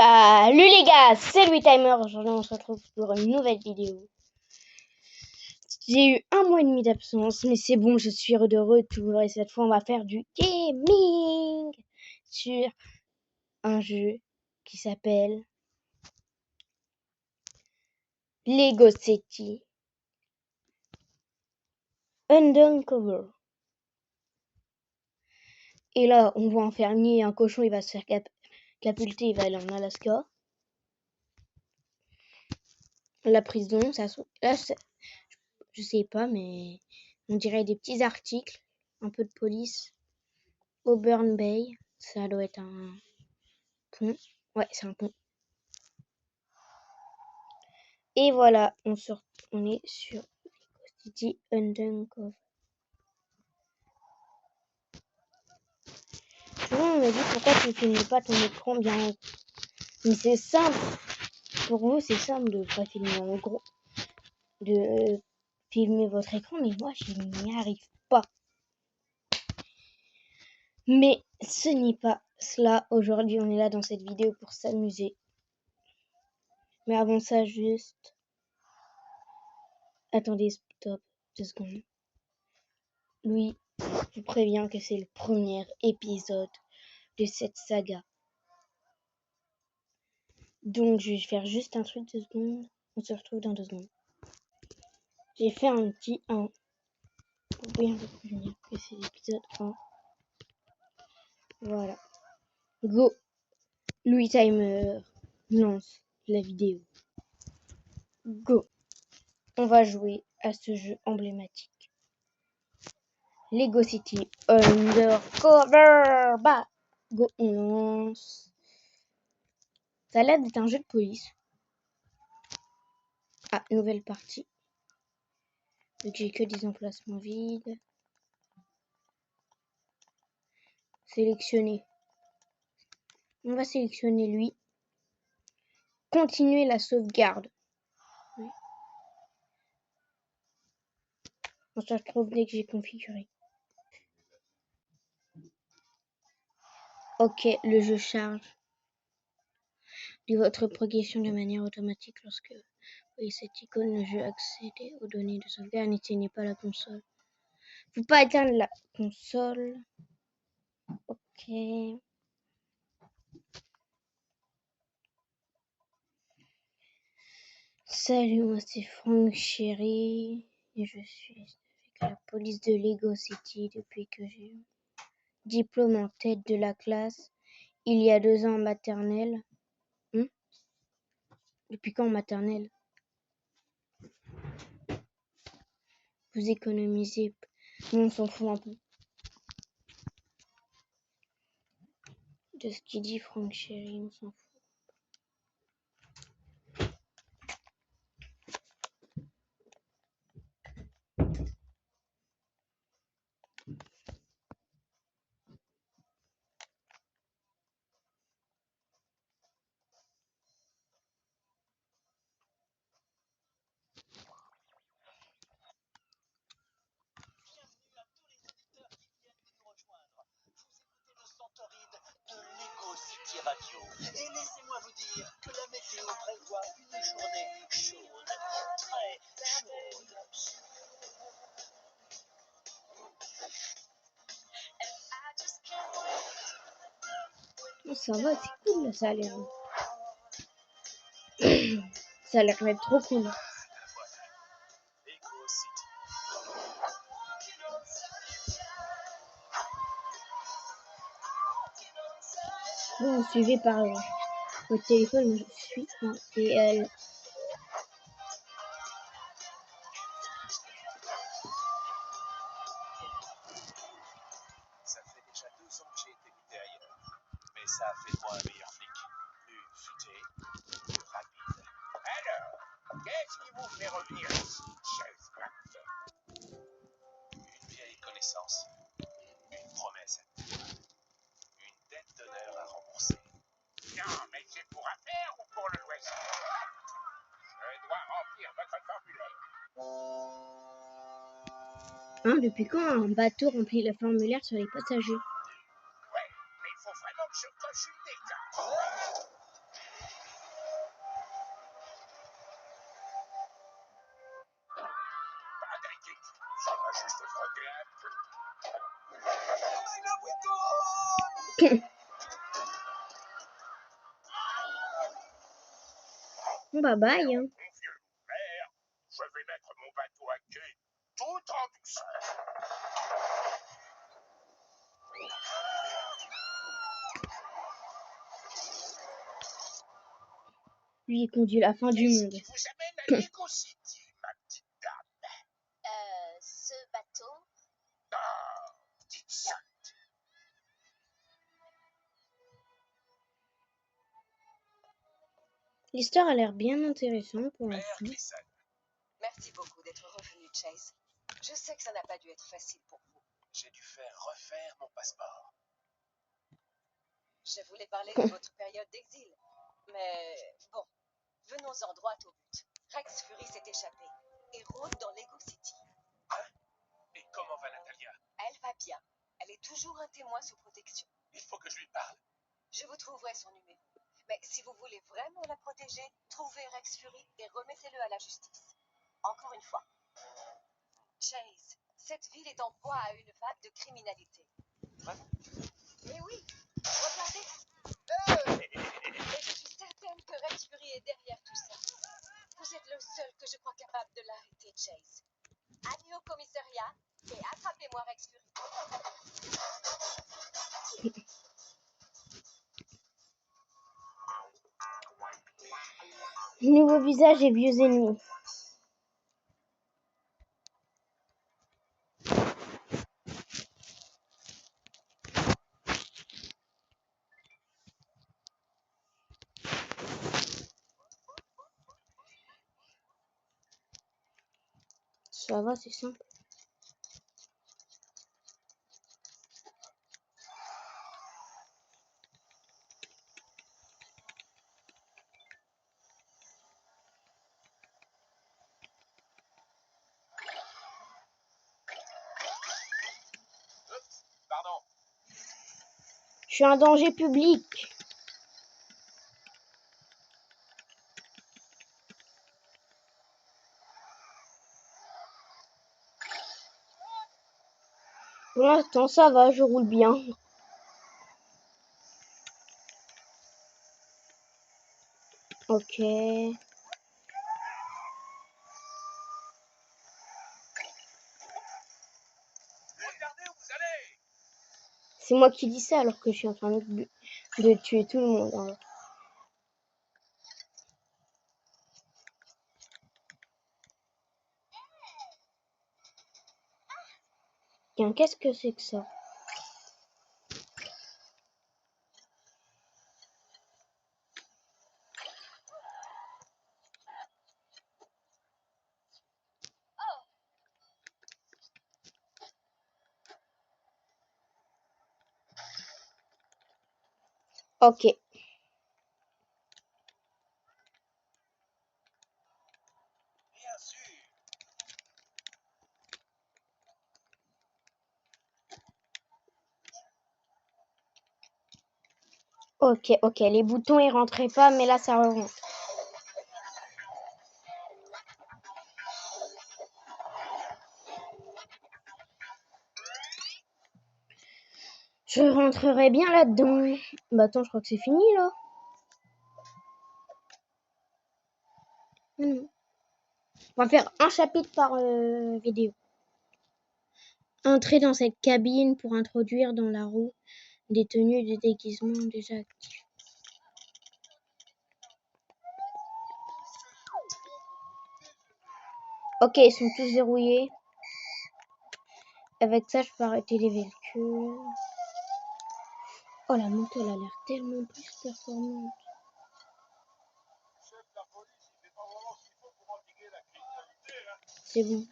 Salut les gars, c'est Louis Timer. Aujourd'hui on se retrouve pour une nouvelle vidéo. J'ai eu 1 mois et demi d'absence, mais c'est bon, je suis de retour et cette fois on va faire du gaming sur un jeu qui s'appelle Lego City Undercover. Et là on voit un fermier, un cochon, il va se faire capulter, il va aller en Alaska. La prison, ça là je sais pas, mais on dirait des petits articles, un peu de police. Auburn Bay, ça doit être un pont. Ouais, c'est un pont. Et voilà, on est sur City Undercover. Souvent on m'a dit pourquoi tu filmes pas ton écran bien. Mais c'est simple. Pour vous, c'est simple de pas filmer en gros. De filmer votre écran, mais moi je n'y arrive pas. Mais ce n'est pas cela. Aujourd'hui, on est là dans cette vidéo pour s'amuser. Mais avant ça, juste... Attendez, stop, 2 secondes. Louis vous prévient que c'est le premier épisode de cette saga. Donc, je vais faire juste un truc 2 secondes. On se retrouve dans 2 secondes. J'ai fait un petit 1 pour bien vous prévenir que c'est l'épisode 1. Voilà. Go. Louis Timer lance la vidéo. Go. On va jouer à ce jeu emblématique. Lego City Undercover. Bah, go, on lance. Ça a l'air d'être un jeu de police. Ah, nouvelle partie. Vu que j'ai que des emplacements vides. Sélectionner. On va sélectionner lui. Continuer la sauvegarde. Oui. On se retrouve dès que j'ai configuré. Ok, le jeu charge de votre progression de manière automatique lorsque vous voyez cette icône. Le jeu accéder aux données de sauvegarde. N'éteignez pas la console. Faut pas éteindre la console. Ok. Salut, moi c'est Franck Chéri et je suis avec la police de Lego City depuis que j'ai eu diplôme en tête de la classe il y a 2 ans en maternelle. Depuis quand en maternelle? Vous économisez. Non, on s'en fout un peu de ce qu'il dit Franck Chéri, on s'en fout. Radio. Et laissez-moi vous dire que la météo prévoit une journée chaude, très chaude. Oh, ça va, c'est cool, ça a l'air. Ça a l'air d'être trop cool. Bon, suivi par votre téléphone, je suis un TL. Ça fait déjà 2 ans que j'ai été mis derrière, mais ça a fait de moi un meilleur flic, plus futé, plus rapide. Alors, qu'est-ce qui vous fait revenir ici, chef Blackford? Une vieille connaissance, une promesse, une dette d'honneur à rembourser. Non, mais c'est pour affaire ou pour le loisir? Je dois remplir votre formulaire. Hein, depuis quand un bateau remplit le formulaire sur les passagers? Ouais, mais il faut vraiment que je coche une des cases. Bon bah bye. Mon vieux père, je vais mettre mon bateau à quai tout en douceur. Lui il conduit la fin du Qu'est-ce monde. qui vous amène à Lego City, ma petite dame? Ce bateau, Ah, petite sainte. L'histoire a l'air bien intéressante pour Mère l'instant. Gleason, merci beaucoup d'être revenu, Chase. Je sais que ça n'a pas dû être facile pour vous. j'ai dû faire refaire mon passeport. Je voulais parler de votre période d'exil. Mais bon, venons-en droit au but. Rex Fury s'est échappé et rôde dans Lego City. Et comment va Natalia? Elle va bien. Elle est toujours un témoin sous protection. Il faut que je lui parle. Je vous trouverai son numéro. Mais si vous voulez vraiment la protéger, trouvez Rex Fury et remettez-le à la justice. Encore une fois. Chase, cette ville est en proie à une vague de criminalité. Mais oui, regardez. Et je suis certaine que Rex Fury est derrière tout ça. Vous êtes le seul que je crois capable de l'arrêter, Chase. Allez au commissariat et attrapez-moi Rex Fury. Nouveau visage et vieux ennemis. Ça va, c'est simple. Oups, pardon. Je suis un danger public. Pour l'instant, ça va, je roule bien. Ok. Regardez où vous allez. C'est moi qui dis ça alors que je suis en train de tuer tout le monde. Hein. Tiens, qu'est-ce que c'est que ça? Ok. Bien sûr. Ok, ok. Les boutons, ils rentraient pas, mais là, ça rentre. Je rentrerai bien là-dedans. Bah attends, je crois que c'est fini, là. Non. On va faire un chapitre par vidéo. Entrer dans cette cabine pour introduire dans la roue des tenues de déguisement déjà actives. Ok, ils sont tous verrouillés. Avec ça, je peux arrêter les véhicules. Oh, la moto, elle a l'air tellement plus performante. Chef de la police, il fait pas vraiment ce qu'il faut pour endiguer la criminalité, hein. C'est bon.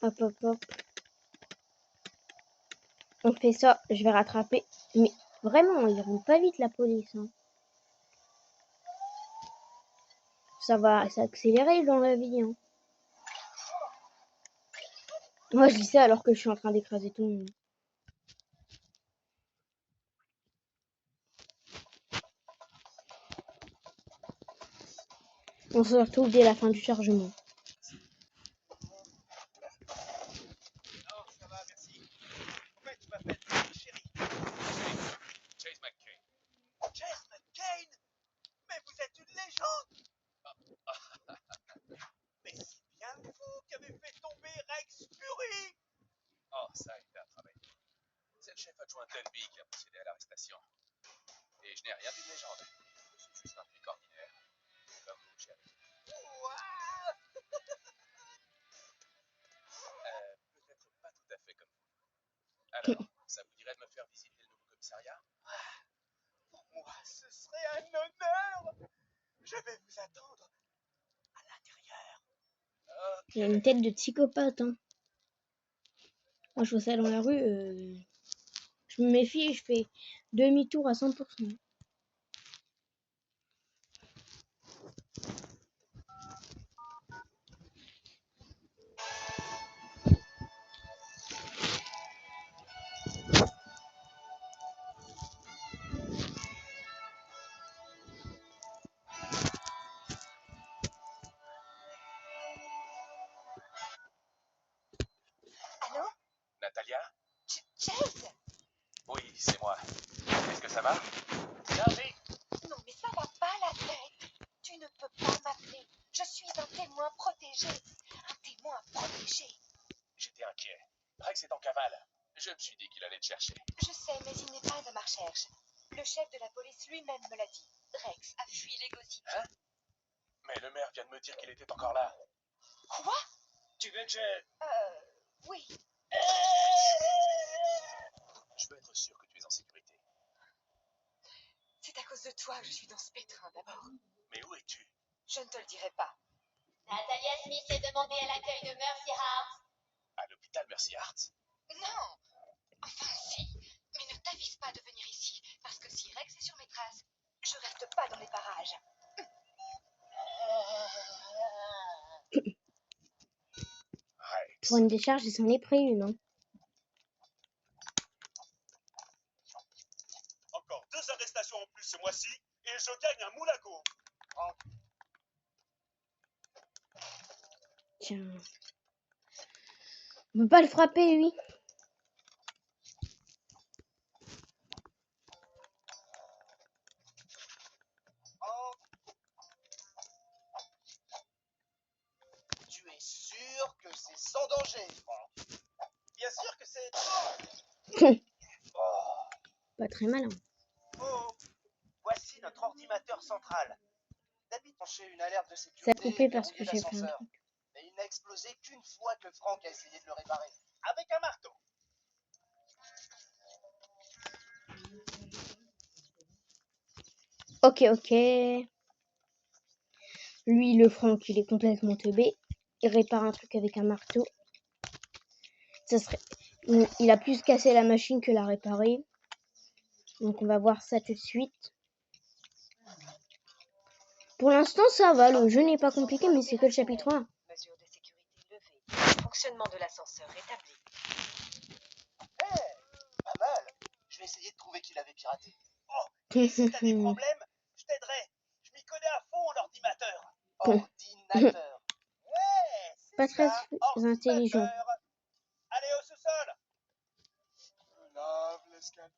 Hop, hop, hop. On fait ça, je vais rattraper. Mais vraiment, ils roulent pas vite, la police. Hein. Ça va s'accélérer dans la vie. Hein. Moi, je dis ça alors que je suis en train d'écraser tout le monde. On se retrouve dès la fin du chargement. l'adjoint Denby qui a procédé à l'arrestation. Et je n'ai rien vu de légende. Je suis juste un flic ordinaire. Comme vous, chérie. Peut-être pas tout à fait comme vous. Alors, ça vous dirait de me faire visiter le nouveau commissariat? Pour moi, ce serait un honneur. Je vais vous attendre à l'intérieur. Il a une tête de psychopathe, hein. Moi, je vois ça dans la rue, je me méfie et je fais demi-tour à 100%. Allô? Natalia? Chase? Oui, c'est moi. Est-ce que ça va? Charlie, Non, mais ça va pas la tête. Tu ne peux pas m'appeler. Je suis un témoin protégé. Un témoin protégé. J'étais inquiet. Rex est en cavale. Je me suis dit qu'il allait te chercher. Je sais, mais il n'est pas de ma recherche. Le chef de la police lui-même me l'a dit. Rex a fui Lego City. Hein? Mais le maire vient de me dire qu'il était encore là. Quoi? tu veux que je... Oui. Je veux être sûr que tu es en sécurité. C'est à cause de toi que je suis dans ce pétrin d'abord. Mais où es-tu? Je ne te le dirai pas. Natalia Smith est demandée à l'accueil de Mercy Heart. À l'hôpital Mercy Heart. Non. Enfin, si. Mais ne t'avise pas de venir ici. Parce que si Rex est sur mes traces, je reste pas dans les parages. Rex. Pour une décharge, il s'en est pris une, hein. Encore 2 arrestations en plus ce mois-ci et je gagne un moulago. Tiens. On peut pas le frapper, lui. Tu es sûr que c'est sans danger, Franck? Bien sûr que c'est... Pas très malin. Oh, voici notre ordinateur central. D'habitude, pencher une alerte de Ça a sécurité coupé et parce que verrouiller j'ai fait un l'ascenseur. truc. Mais il n'a explosé qu'une fois que Franck a essayé de le réparer. Avec un marteau. Ok. Lui, le Franck, il est complètement teubé. Il répare un truc avec un marteau. Ça serait... Il a plus cassé la machine que la réparer. Donc on va voir ça tout de suite. Pour l'instant, ça va. Le jeu n'est pas compliqué, mais c'est que le chapitre 1. Mesures de sécurité levées. Fonctionnement de l'ascenseur établi. Pas mal. Je vais essayer de trouver qui l'avait piraté. Oh, et si t'as des problèmes, je t'aiderai. Je m'y connais à fond en ordinateur. Ordinateur. Ouais, c'est Pas très ça, intelligent. ordinateur. Allez au sous-sol. Lave l'escalier.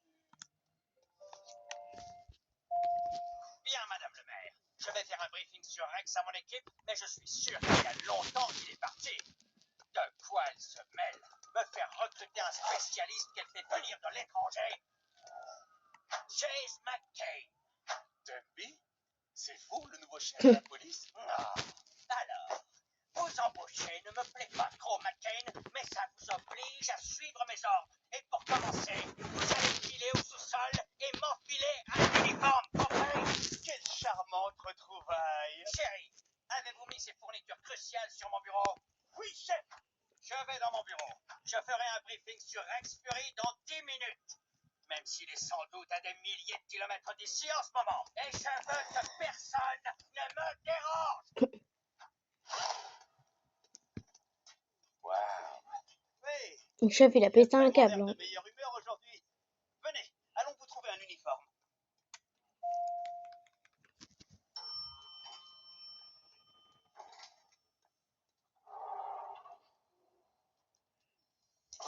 Bien, Madame le maire. Je vais faire un briefing sur Rex à mon équipe, mais je suis sûr qu'il y a longtemps qu'il est parti. De quoi elle se mêle? Me faire recruter un spécialiste qu'elle fait venir de l'étranger? Chase McCain. Denby? C'est vous, le nouveau chef de la police? Ah, alors, vous embaucher ne me plaît pas trop, McCain, mais ça vous oblige à suivre mes ordres. Et pour commencer, vous allez filer au sous-sol et m'enfiler un uniforme, compris? Quelle charmante retrouvaille. Chérie, avez-vous mis ces fournitures cruciales sur mon bureau? Oui, chef. Je vais dans mon bureau. Je ferai un briefing sur Rex Fury dans 10 minutes. Même s'il est sans doute à des milliers de kilomètres d'ici en ce moment. Et je veux que personne ne me dérange. Waouh. Oui. Le chef, il a pété un câble. L'air Hein. de meilleure humeur aujourd'hui. Venez, allons vous trouver un uniforme.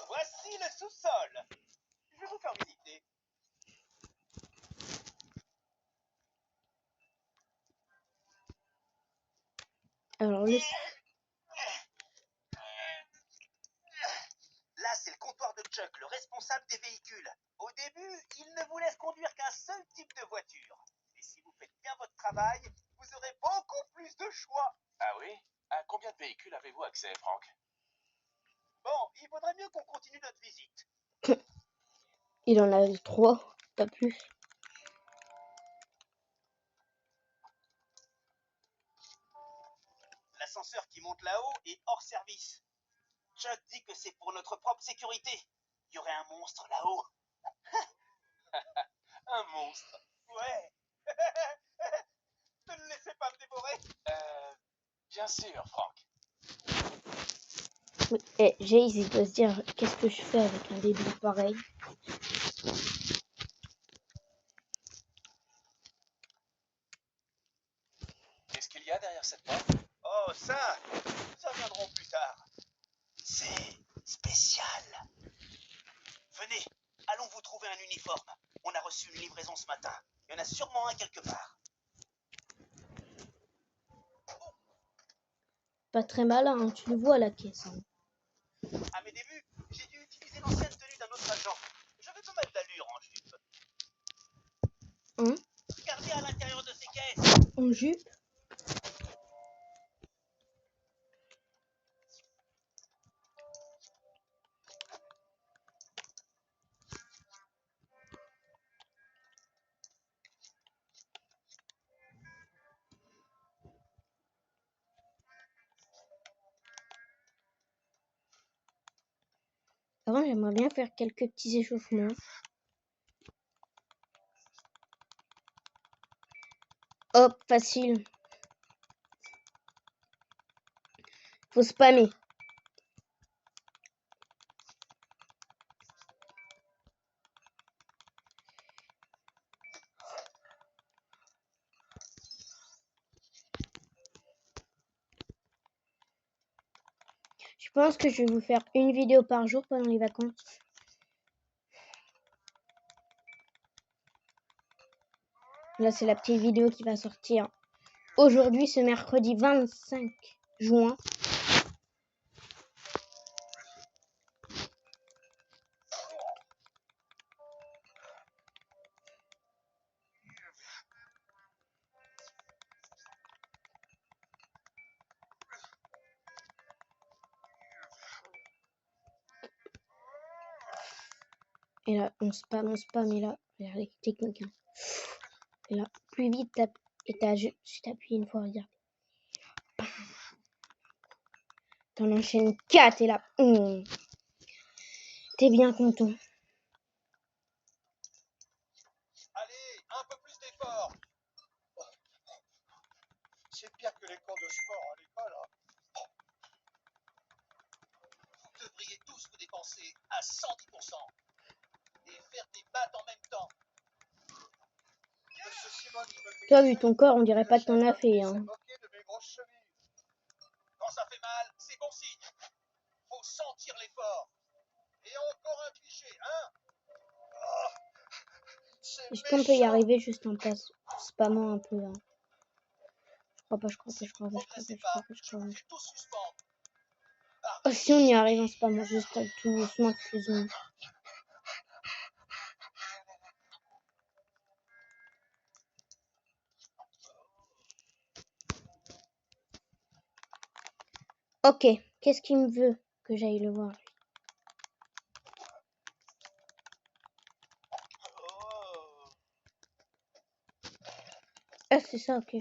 Voici le sous-sol. Je vais vous faire visiter. Alors, Là, c'est le comptoir de Chuck, le responsable des véhicules. Au début, il ne vous laisse conduire qu'un seul type de voiture. Mais si vous faites bien votre travail, vous aurez beaucoup plus de choix. Ah oui? À combien de véhicules avez-vous accès, Frank? Bon, il vaudrait mieux qu'on continue notre visite. Il en a 3, pas plus. L'ascenseur qui monte là-haut est hors service. Chuck dit que c'est pour notre propre sécurité. Il y aurait un monstre là-haut. Un monstre. Ouais. Ne le laissez pas me dévorer. Bien sûr, Frank. Et Jace, il doit se dire, qu'est-ce que je fais avec un début pareil? Qu'est-ce qu'il y a derrière cette porte? Oh, ça viendront plus tard. C'est spécial. Venez, allons vous trouver un uniforme. On a reçu une livraison ce matin. Il y en a sûrement un quelque part. Pas très malin, hein, tu le vois à la caisse. Hein. À mes débuts, j'ai dû utiliser l'ancienne tenue d'un autre agent. J'avais pas mal d'allure en jupe. Hein? Regardez à l'intérieur de ces caisses. En jupe? Avant, j'aimerais bien faire quelques petits échauffements. Hop, facile. Faut spammer. Je pense que je vais vous faire une vidéo par jour pendant les vacances. Là, c'est la petite vidéo qui va sortir aujourd'hui, ce mercredi 25 juin. Et là, on spam, et là, regardez, technique. Hein. Et là, plus vite, tu t'appuies une fois, regarde. T'en enchaînes 4 et là, t'es bien content. Allez, un peu plus d'effort. C'est pire que les cours de sport à l'école. Hein. Vous devriez tous vous dépenser à 110% et faire des maths en même temps. Toi, vu ton corps, on dirait pas que t'en as fait. Hein. Quand ça fait mal, c'est bon signe. Faut sentir l'effort. Et encore un cliché, hein? Oh, est-ce qu'on peut y arriver juste en spammant un peu hein. Je crois pas. Oh, si on y arrive en spammant juste tout doucement, excuse-moi. Ok, qu'est-ce qu'il me veut que j'aille le voir? Ah, c'est ça, ok.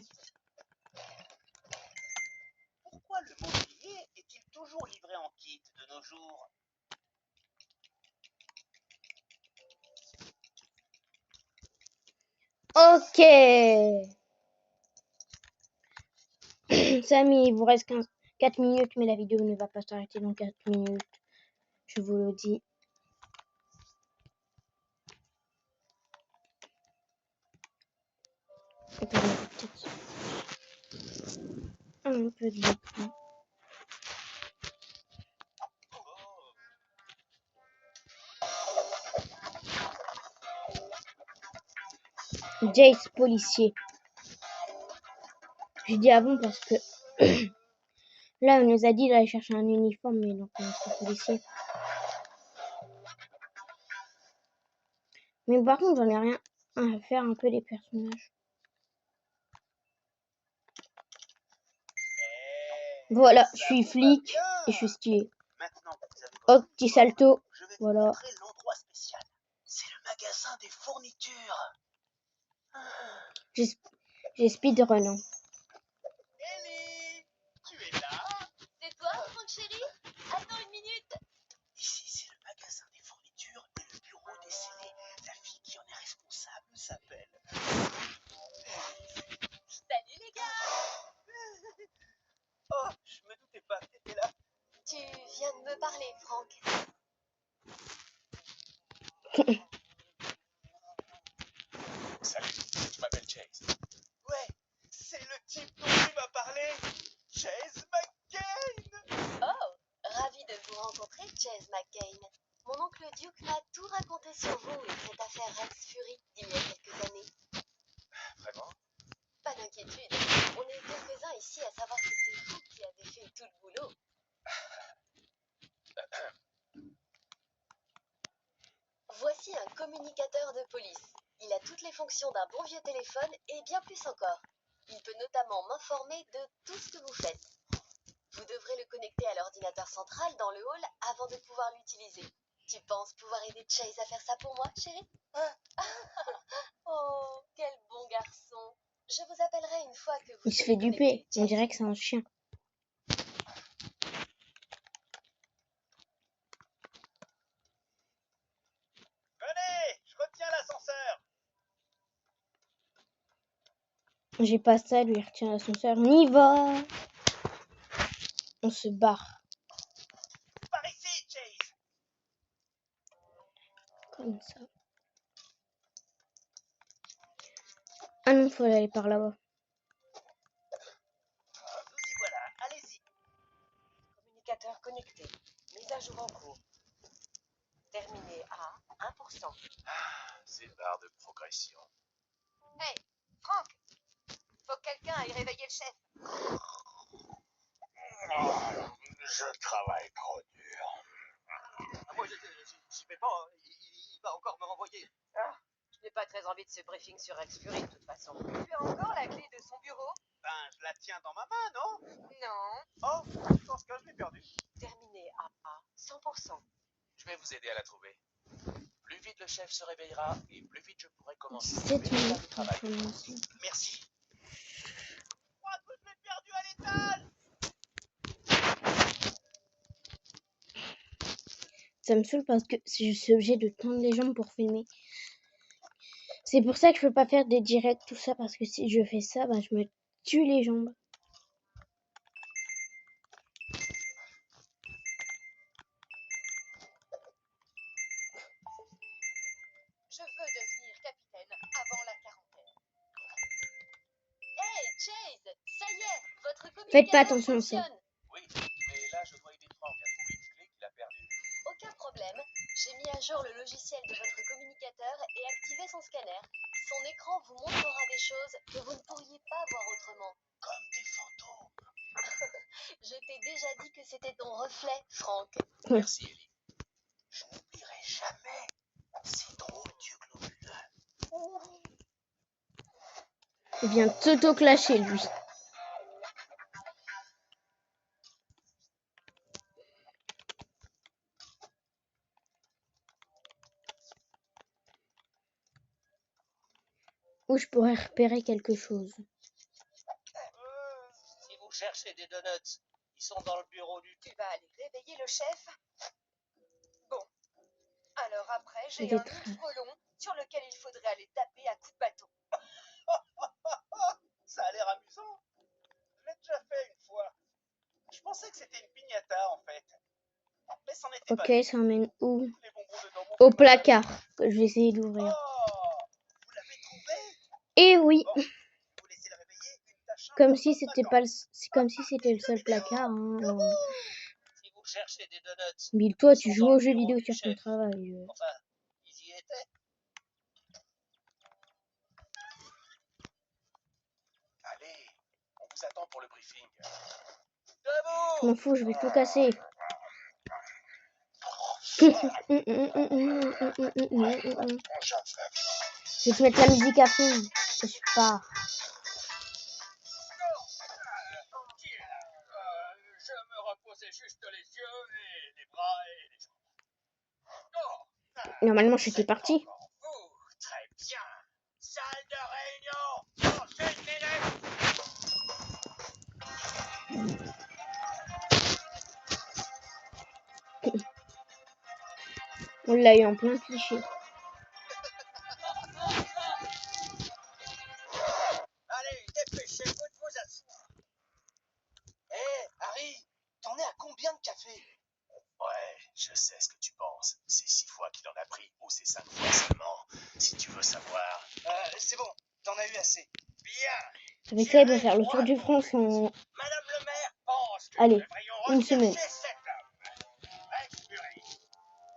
Pourquoi le mobilier est-il toujours livré en kit de nos jours? Ok. Samy, il vous reste 4 minutes, mais la vidéo ne va pas s'arrêter dans 4 minutes. Je vous le dis. Peut-être un peu de l'écran. Jace, policier. Je dis avant parce que là, on nous a dit d'aller chercher un uniforme, mais donc on est policier. Mais par contre, j'en ai rien à faire un peu des personnages. Voilà, je suis flic et je suis stylé. Maintenant que vous avez Oh, votre petit uniforme, salto. je vais vous Voilà. montrer l'endroit spécial. C'est le magasin des fournitures. J'ai speedrun. Hein. Ellie, tu es là? C'est toi, Franck chéri? Attends une minute. Ici, c'est le magasin des fournitures et le bureau des scellés. La fille qui en est responsable s'appelle... Salut les gars. Oh, je me doutais pas que t'étais là. Tu viens de me parler, Franck. Salut, je m'appelle Chase. Ouais, c'est le type dont tu m'as parlé. Chase McCain. Oh, ravi de vous rencontrer, Chase McCain. Mon oncle Duke m'a tout raconté sur vous et cette affaire Rex Fury d'il y a quelques années. Vraiment? Pas d'inquiétude, on est quelques-uns ici à savoir que c'est vous qui avez fait tout le boulot. Voici un communicateur de police. Il a toutes les fonctions d'un bon vieux téléphone et bien plus encore. Il peut notamment m'informer de tout ce que vous faites. Vous devrez le connecter à l'ordinateur central dans le hall avant de pouvoir l'utiliser. Tu penses pouvoir aider Chase à faire ça pour moi, chérie? Oh, quel bon garçon. Je vous appellerai une fois que vous Il se serez fait duper. connecté, On Chase. dirait que c'est un chien. Venez, je retiens l'ascenseur. J'ai pas ça, lui retient l'ascenseur. On y va. On se barre. Par ici, Chase. Comme ça. Ah non, faut aller par là-bas. Nous y voilà, allez-y. Communicateur connecté. Mise à jour en cours. Terminé à 1%. C'est une barre de progression. Hey, Franck, faut que quelqu'un aille réveiller le chef. Je travaille trop dur. Moi, j'y vais pas. Hein. Il va encore me renvoyer. Ah, je n'ai pas très envie de ce briefing sur Rex Fury de toute façon. Tu as encore la clé de son bureau? Ben, je la tiens dans ma main, non? Non. Oh, dans ce cas, je l'ai perdue. Terminé à 100%. Je vais vous aider à la trouver. Plus vite le chef se réveillera et plus vite je pourrai commencer 17 le véritable minutes travail. d'information. Merci. Je crois que je l'ai perdu à l'étage. Ça me saoule parce que je suis obligée de tendre les jambes pour filmer. C'est pour ça que je peux pas faire des directs, tout ça, parce que si je fais ça, bah, je me tue les jambes. Je veux devenir capitaine avant la quarantaine. Hey, Chase, ça y est, votre Faites pas communicateur attention à ça. fonctionne. Oui, mais là je dois aider Franck à trouver une clé qu'il a perdue. Aucun problème. J'ai mis à jour le logiciel de votre communicateur et activé son scanner. Son écran vous montrera des choses que vous ne pourriez pas voir autrement. Comme des fantômes. Je t'ai déjà dit que c'était ton reflet, Franck. Merci Ellie. Je n'oublierai jamais ces drôles d'yeux globuleux. Il vient de s'auto-clasher, lui. Où je pourrais repérer quelque chose. Si vous cherchez des donuts, ils sont dans le bureau du... Tu vas aller réveiller le chef? Bon. Alors après, j'ai Des un traces. livre long sur lequel il faudrait aller taper à coups de bâton. Ça a l'air amusant. Je l'ai déjà fait une fois. Je pensais que c'était une piñata, en fait. Mais c'en était pas. Ok, ça emmène où? Les bonbons dedans m'ont Au fait mal. placard, que je vais essayer d'ouvrir. Oh, vous l'avez trouvé? Et oui, Bon, je vais vous laisser le réveiller. Une tâche comme simple si comme c'était ma pas c'est comme si c'était le seul placard. Hein. Si vous cherchez des donuts, Bill, toi, ils tu sont joues dans aux le jeux bureau vidéo du sur ton chef. travail. Enfin, ils y étaient. Allez, on vous attend pour le briefing. Je m'en fous, je vais tout casser. Je vais te mettre la musique à fond. Je suis pas. Qui est là? Je me reposais juste les yeux et les bras et les jambes. Oh, Normalement, j'étais parti. encore vous. Très bien. Salle de réunion. Dans une minute. On l'a eu en plein cliché. Allez, dépêchez-vous de vous asseoir. Hé, Harry, t'en es à combien de café? Ouais, je sais ce que tu penses. C'est 6 fois qu'il en a pris, ou c'est 5 fois seulement. Si tu veux savoir. C'est bon, t'en as eu assez. Bien. Avec ça, il va faire le tour du France en. Madame le maire pense que Allez, nous devrions une semaine. rechercher cet homme. Rex Fury.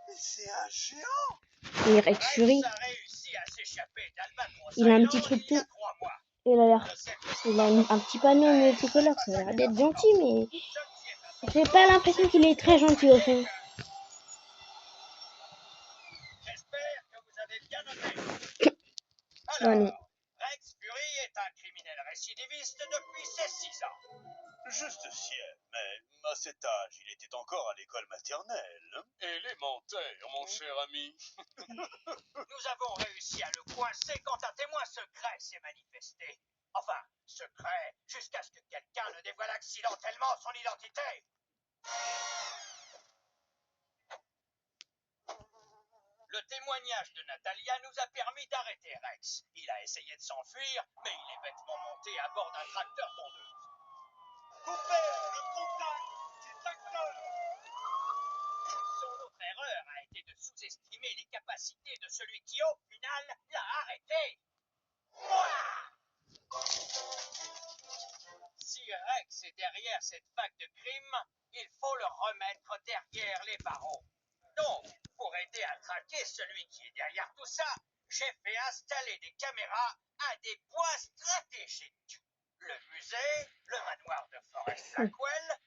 Mais c'est un géant! Et Rex Fury, Rex a réussi à s'échapper d'Albatros il a un Island petit truc il y a tout. 3 mois. Il a l'air. Je sais que Il a un petit panneau multicolore. Ça a l'air d'être gentil, mais. J'ai pas l'impression qu'il est très gentil au fond. j'espère que vous avez bien noté. Bah non. Alors, Rex Fury est un criminel récidiviste depuis ses 6 ans. Juste ciel, mais à cet âge, il était encore à l'école maternelle. Élémentaire, mon cher ami. Nous avons réussi à le coincer quand un témoin secret s'est manifesté. Enfin, secret, jusqu'à ce que quelqu'un ne dévoile accidentellement son identité. Le témoignage de Natalia nous a permis d'arrêter Rex. Il a essayé de s'enfuir, mais il est bêtement monté à bord d'un tracteur tondeuse. Coupez le contact du tracteur! Son autre erreur a été de sous-estimer les capacités de celui qui, au final, l'a arrêté. Moi! Si Rex est derrière cette vague de crimes, il faut le remettre derrière les barreaux. Donc, pour aider à traquer celui qui est derrière tout ça, j'ai fait installer des caméras à des points stratégiques. Le musée, le manoir de Forest Blackwell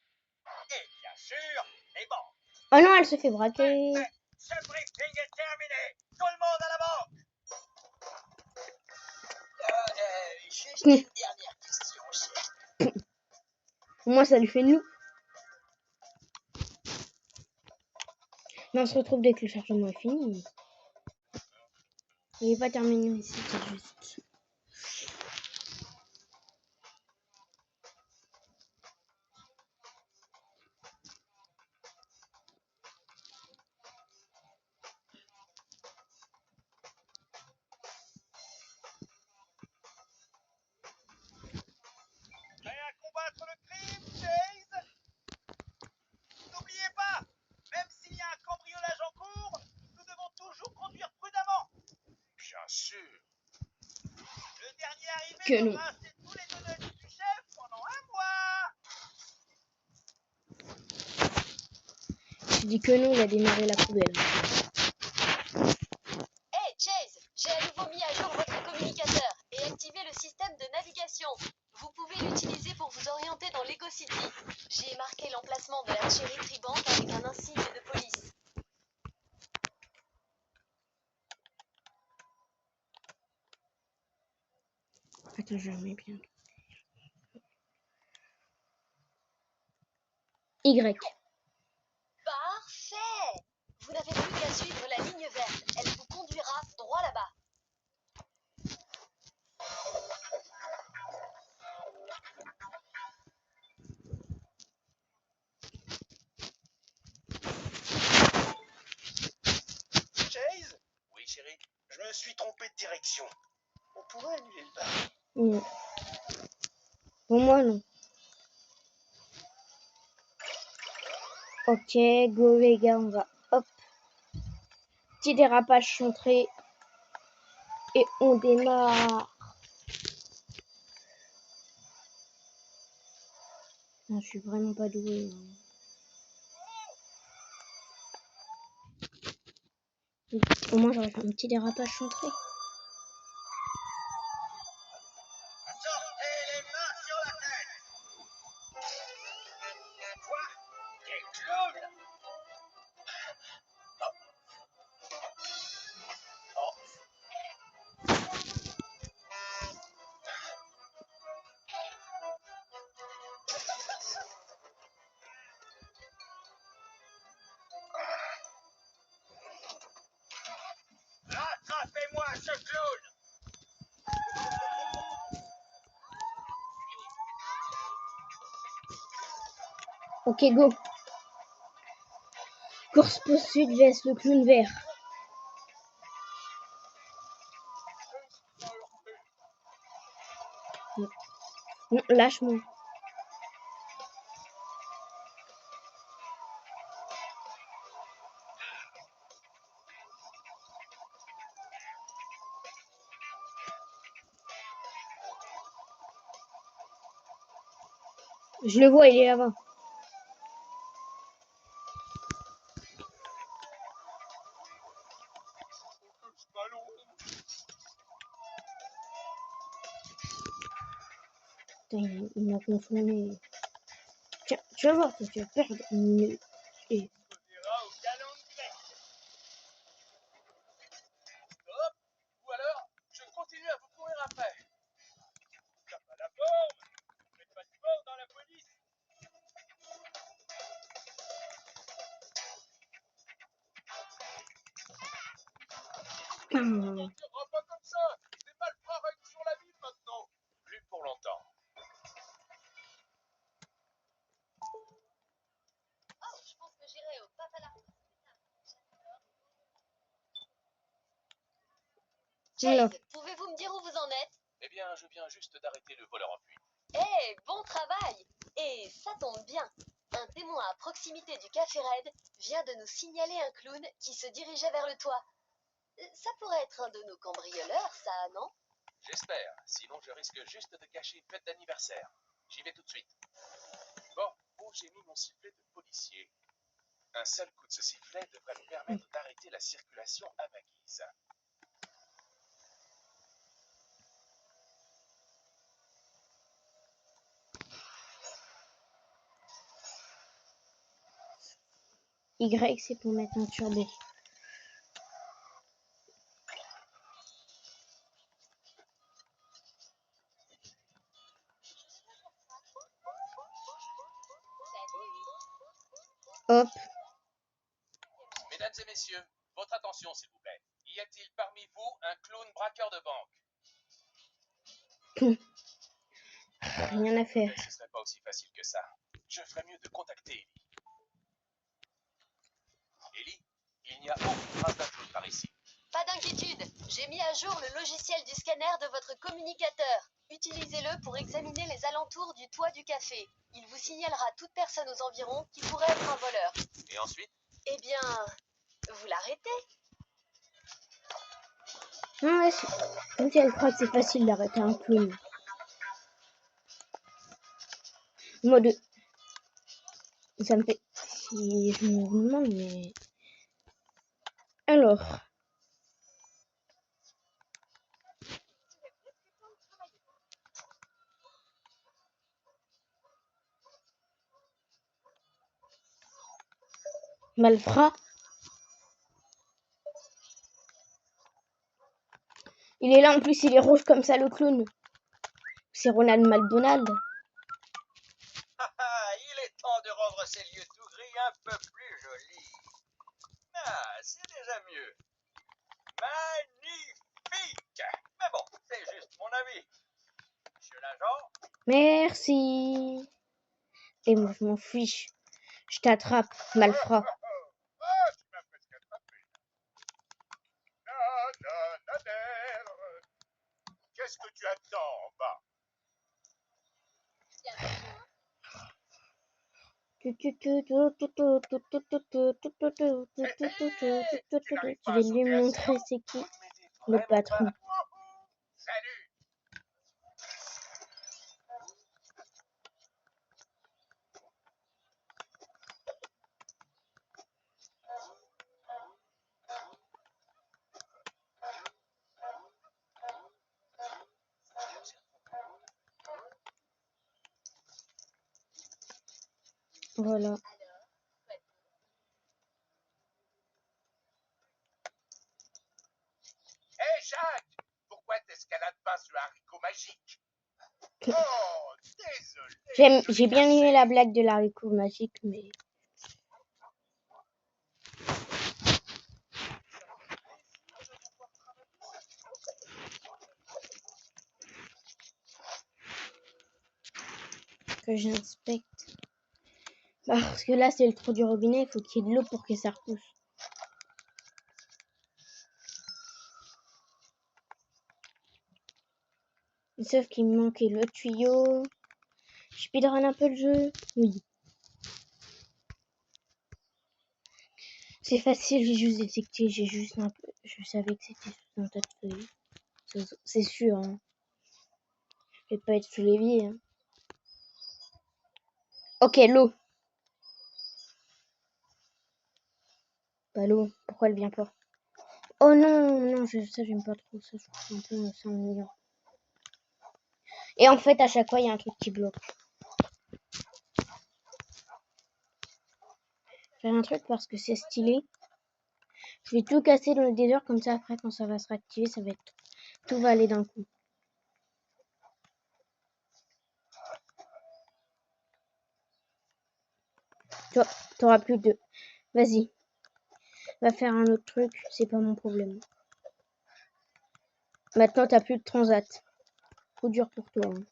et, bien sûr, les banques. Oh non, elle se fait braquer. Ce briefing est terminé. Tout le monde à la banque. Juste une dernière question, chef. Au moins, ça lui fait nous. Mais on se retrouve dès que le chargement est fini. Il n'est pas terminé, mais c'était juste. Prêt à combattre le crime, Chase? N'oubliez pas, même s'il y a un cambriolage en cours, nous devons toujours conduire prudemment. Bien sûr. Le dernier arrivé Que non. devra rester tous les donuts du chef pendant 1 mois. Je dis que non, il a démarré la poubelle. Hey Chase, j'ai à nouveau mis à jour votre communicateur et activé le système de navigation. Vous pouvez l'utiliser pour vous orienter dans Lego City. J'ai marqué l'emplacement de la Cherry Tree Bank avec un insigne de police. Attends, je remets bien. Y. Parfait! Vous n'avez plus qu'à suivre la ligne verte. Elle vous conduira droit là-bas. Chase? Oui, chérie. Je me suis trompé de direction. On pourrait annuler le bar. Non. Pour moi, non. Ok, go les gars, on va. Hop. Petit dérapage centré. Et on démarre. Non, je suis vraiment pas douée. Au moins, j'aurais fait un petit dérapage centré. Sortez les mains sur la tête. Quoi? Quel clown! ce clown! Ok, go. Course poursuite vs le clown vert. Non, lâche-moi. Je le vois, il est là-bas. Putain, il m'a confondu. Tiens, tu vas voir, tu vas perdre. Et... On ira au calendrier. Hop, ou alors, je continue à vous courir après. T'as pas la forme, faites pas du sport dans la police. Ah, On tirera pas comme ça. Les malfrats règnent sur la ville maintenant. Plus pour longtemps. Oh, je pense que j'irai au Papa Large. alors, Chase, pouvez-vous me dire où vous en êtes? Eh bien, je viens juste d'arrêter le voleur en fuite. Eh, bon travail! Et ça tombe bien. Un témoin à proximité du Café Red vient de nous signaler un clown qui se dirigeait vers le toit. Ça pourrait être un de nos cambrioleurs, ça, non? J'espère, sinon je risque juste de gâcher une fête d'anniversaire. J'y vais tout de suite. Bon, où j'ai mis mon sifflet de policier? Un seul coup de ce sifflet devrait me permettre d'arrêter la circulation à ma guise. Y, c'est pour mettre un turbo. Hop. Mesdames et messieurs, votre attention s'il vous plaît. Y a-t-il parmi vous un clown braqueur de banque? Rien à faire. Mais ce serait pas aussi facile que ça. Je ferais mieux de contacter Ellie. Ellie, il n'y a aucune trace d'un clown par ici. Pas d'inquiétude, j'ai mis à jour le logiciel du scanner de votre communicateur. Utilisez-le pour examiner les alentours du toit du café. Il vous signalera toute personne aux environs qui pourrait être un voleur. Et ensuite? Eh bien, vous l'arrêtez. Ouais, comme si elle croit que c'est facile d'arrêter un clown. Mode. Ça me fait. Si je me demande, mais. Alors. Malfrat. Il est là en plus, il est rouge comme ça le clown. C'est Ronald McDonald. Il est temps de rendre ces lieux tout gris un peu plus jolis. Ah, c'est déjà mieux. Magnifique! Mais bon, c'est juste mon avis. Monsieur l'agent? Merci. Et moi je m'en fiche. Je t'attrape, malfrat. Ah, tu m'as presque attrapé. Qu'est-ce que tu attends en bas? Je vais lui montrer c'est qui le patron. Salut! Voilà. Hé Jacques! Pourquoi t'escalades pas sur haricot magique? Oh, désolé! J'ai bien aimé la blague de l'haricot magique, mais... que j'inspecte. Parce que là, c'est le trou du robinet, il faut qu'il y ait de l'eau pour que ça repousse. Sauf qu'il me manquait le tuyau. Je speedrun un peu le jeu. Oui. C'est facile, j'ai juste détecté, j'ai juste un peu... Je savais que c'était sous un tas de feuilles. C'est sûr, hein. Je vais pas être sous l'évier, hein. Ok, l'eau. Bah l'eau, pourquoi elle vient pas? Oh non, non, ça j'aime pas trop, ça je trouve un peu ça ennuyant. Et en fait, à chaque fois, il y a un truc qui bloque. J'ai un truc parce que c'est stylé. Je vais tout casser dans le désert, comme ça après quand ça va se réactiver, ça va être... Tout va aller d'un coup. Toi, t'auras plus de... Vas-y. Va faire un autre truc, c'est pas mon problème. Maintenant, t'as plus de transat. Trop dur pour toi. Hein.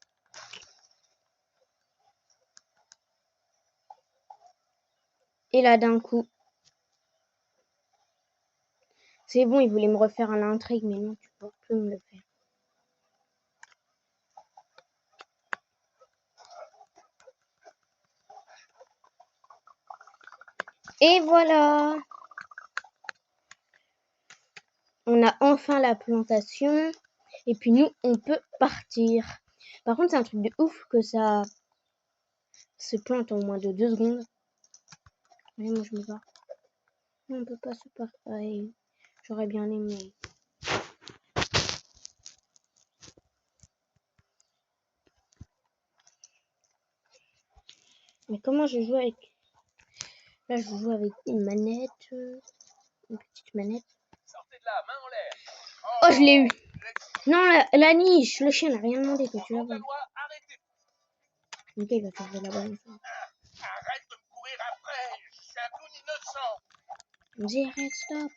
Et là, d'un coup... C'est bon, il voulait me refaire un intrigue, mais non, tu peux plus me le faire. Et voilà! On a enfin la plantation. Et puis nous, on peut partir. Par contre, c'est un truc de ouf que ça se plante en moins de 2 secondes. Allez, moi, je me barre. Non, on peut pas se partir. J'aurais bien aimé. Mais comment je joue avec... Là, je joue avec une manette. Une petite manette. Sortez de là, main en l'air. Oh, je l'ai eu. Non, la niche. Le chien n'a rien demandé, toi, tu vas voir. Arrêtez. Ok, il va faire de la balle. Arrête de me courir après. Je suis un clown innocent. Vas-y, arrête, stop.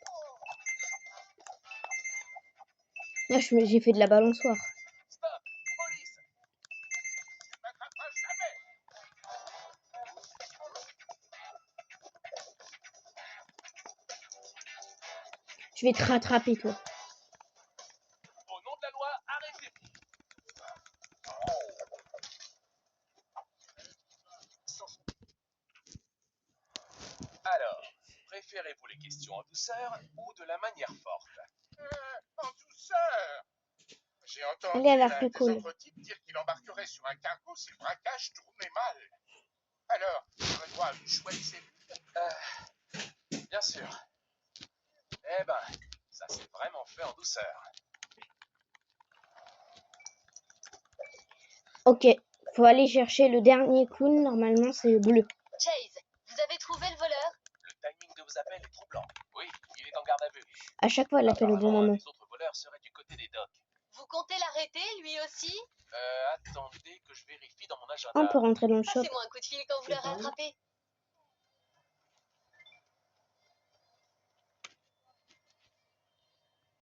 Là, j'ai fait de la balançoire. Stop, police. Tu m'attraperas jamais. Je vais te rattraper, toi. Au nom de la loi, arrêtez. Alors, préférez-vous les questions en douceur ou de la manière forte? En douceur. J'ai entendu Elle a l'air l'un plus des cool. autres types dire qu'il embarquerait sur un cargo si le braquage tournait mal. Alors, j'aurais droit à une chouette cellule. Bien sûr. Eh ben, ça s'est vraiment fait en douceur. Ok, faut aller chercher le dernier clown. Normalement, c'est le bleu. Chase, vous avez trouvé le voleur? Le timing de vos appels est troublant. Oui, il est en garde à vue. À chaque fois, elle appelle au bon Apparemment, moment. les autres voleurs seraient du côté des docks. Vous comptez l'arrêter, lui aussi? Attendez que je vérifie dans mon agenda. On peut rentrer dans le shop. Passez-moi un coup de fil quand vous l'aurez attrapé.